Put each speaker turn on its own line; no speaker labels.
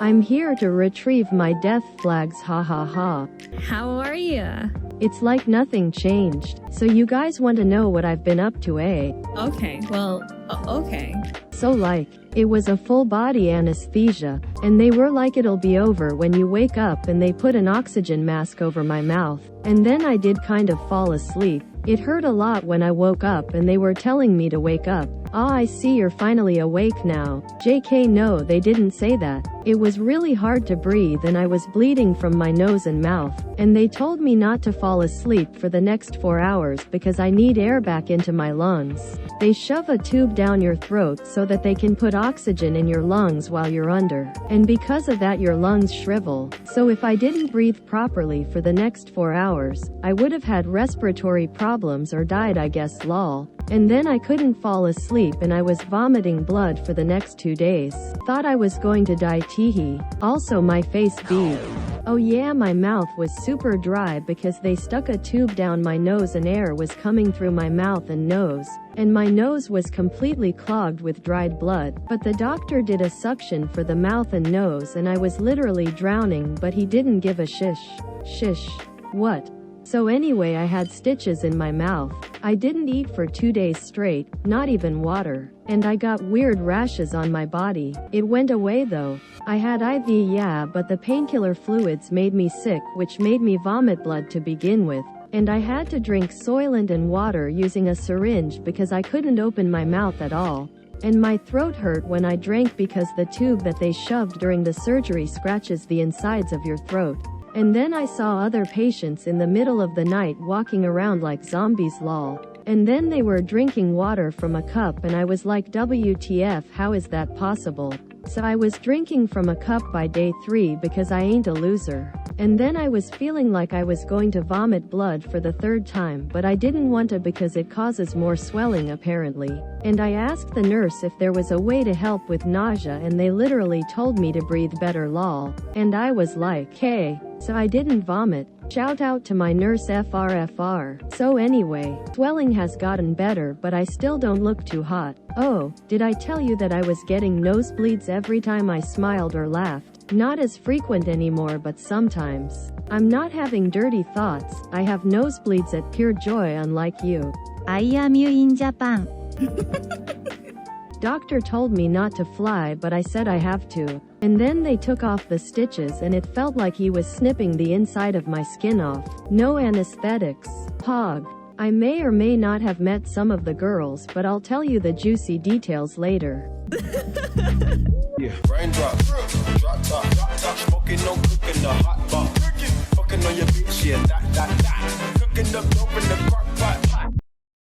I'm here to retrieve my death flags, ha ha ha.
How are you?
It's like nothing changed. So you guys want to know what I've been up to, eh?
Okay, well, okay.
So it was a full body anesthesia, and they were like it'll be over when you wake up, and they put an oxygen mask over my mouth, and then I did kind of fall asleep. It hurt a lot when I woke up and they were telling me to wake up. Ah, I see you're finally awake now. JK, no, they didn't say that. It was really hard to breathe and I was bleeding from my nose and mouth, and they told me not to fall asleep for the next 4 hours because I need air back into my lungs. They shove a tube down your throat so that they can put oxygen in your lungs while you're under, and because of that your lungs shrivel. So if I didn't breathe properly for the next 4 hours, I would have had respiratory problems or died, I guess, lol. And then I couldn't fall asleep and I was vomiting blood for the next 2 days. Thought I was going to die, teehee. Also my face beat. Oh yeah, my mouth was super dry because they stuck a tube down my nose and air was coming through my mouth and nose, and my nose was completely clogged with dried blood. But the doctor did a suction for the mouth and nose and I was literally drowning, but he didn't give a shish. Shish. What? So anyway, I had stitches in my mouth. I didn't eat for 2 days straight, not even water. And I got weird rashes on my body. It went away though. I had IV, yeah, but the painkiller fluids made me sick, which made me vomit blood to begin with. And I had to drink Soylent and water using a syringe because I couldn't open my mouth at all. And my throat hurt when I drank because the tube that they shoved during the surgery scratches the insides of your throat. And then I saw other patients in the middle of the night walking around like zombies, lol. And then they were drinking water from a cup and I was like, WTF, how is that possible? So I was drinking from a cup by day 3 because I ain't a loser. And then I was feeling like I was going to vomit blood for the 3rd time, but I didn't want to because it causes more swelling apparently. And I asked the nurse if there was a way to help with nausea and they literally told me to breathe better, lol. And I was like, hey. So I didn't vomit. Shout out to my nurse FRFR. So anyway, swelling has gotten better but I still don't look too hot. Oh, did I tell you that I was getting nosebleeds every time I smiled or laughed? Not as frequent anymore but sometimes. I'm not having dirty thoughts, I have nosebleeds at pure joy unlike you.
I am you in Japan.
Doctor told me not to fly but I said I have to. And then they took off the stitches and it felt like he was snipping the inside of my skin off. No anesthetics. Pog. I may or may not have met some of the girls, but I'll tell you the juicy details later.
Yeah. Raindrop, drop top, smoking, no cooking, the hot bar. Fucking on your bitch, yeah, that. Cooking up dope in the car.